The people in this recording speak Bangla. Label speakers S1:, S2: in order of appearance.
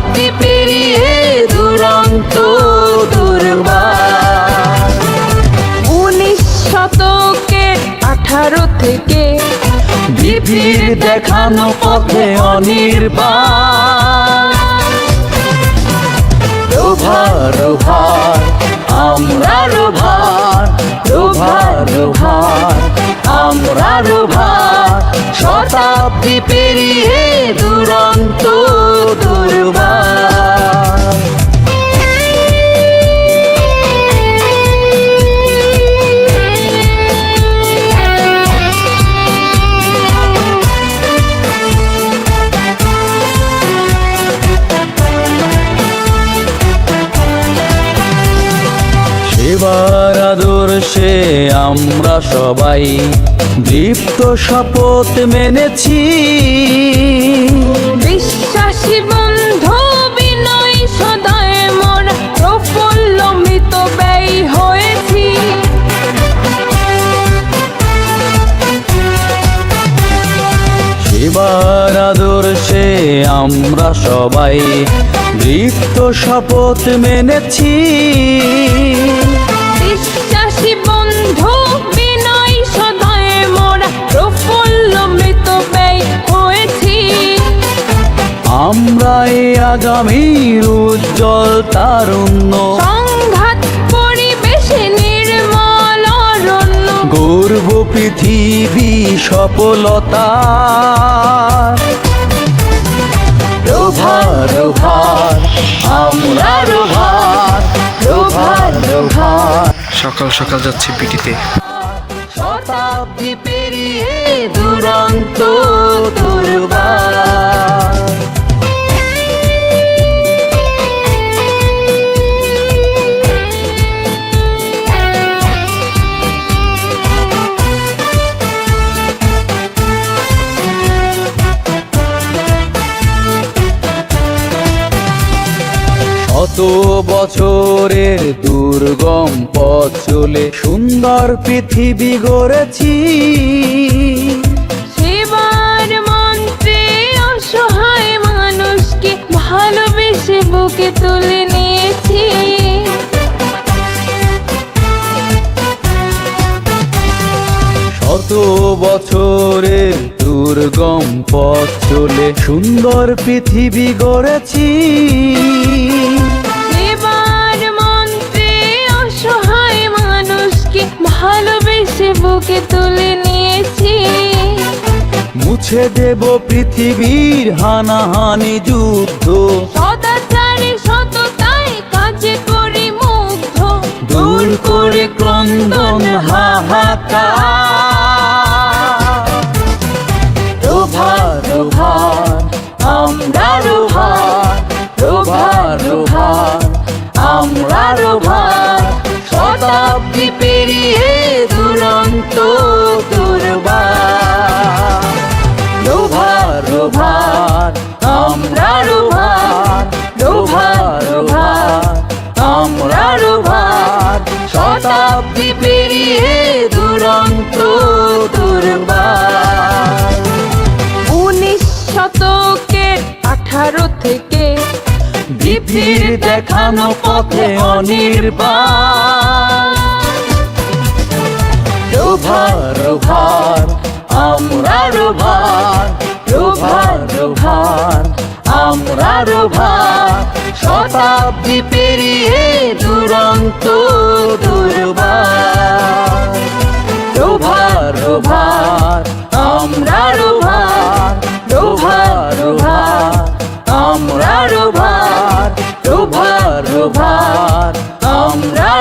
S1: শতাব্দী পেরিয়ে দুরন্ত দুর্বার।
S2: 19 শতকের 18 থেকে
S1: বিধির দেখানো পথে অনির্বাণ। রোভার রোভার আমরা রোভার, রোভার রোভার আমরা রোভার, শতাব্দী পেরিয়ে দুরন্ত দুর্বার। সেবার আদর্শে আমরা সবাই দীপ্ত শপথ মেনেছি।
S2: বিশ্বাসী বন্ধু বিনয় সদয় মোরা প্রফুল্ল মৃত ব্যয় হয়েছি।
S1: সেবার আদর্শে আমরা সবাই দীপ্ত শপথ মেনেছি।
S2: বিশ্বাসী বন্ধু বিনয় সদয় মোরা প্রফুল্ল মৃত ব্যয় হয়েছি।
S1: আমরা এই আগামীর উজ্জ্বল তারুণ্য,
S2: সংঘাত পরিবেশে নির্মল অরণ্য,
S1: গর্ব পৃথিবী সফলতা। রোভার রোভার আমরা রোভার, রোভার রোভার
S3: সকাল সকাল যাচ্ছি পিটিতে।
S1: শতাব্দী পেরিয়ে দুরন্ত দুর্বার। শত বছরের দুর্গম পথ চলে সুন্দর পৃথিবী গড়েছি।
S2: সেবার মন্ত্রে অসহায় মানুষকে ভালোবেসে বুকে তুলে নিয়েছি।
S1: শত বছরের দুর্গম পথ চলে সুন্দর পৃথিবী গড়েছি।
S2: সেবার মন্ত্রে অসহায় মানুষকে ভালোবেসে বুকে তুলে নিয়েছি।
S1: মুছে দেব পৃথিবীর হানাহানি যুদ্ধ,
S2: সদাচারে সততায় কাজে করি মুগ্ধ,
S1: দূর করে ক্রন্দন হাহাকার। রোভার রোভার আমরা রোভার, রোভার রোভার আমরা রোভার, শতাব্দী পেরিয়ে দুরন্ত দুর্বার। রোভার রোভার আমরা রোভার, রোভার রোভার আমরা রোভার, শতাব্দী পেরিয়ে দুরন্ত দুর্বার।
S2: 19 শতকের 18 থেকে
S1: বিধির দেখানো পথে অনির্বাণ। রোভার রোভার আমরা রোভার, রোভার রোভার আমরা রোভার, শতাব্দী পেরিয়ে দুরন্ত দুর্বার। রোভার রোভার আমরা রোভার, রোভার রোভার আমরা রোভার, রোভার রোভার আমরা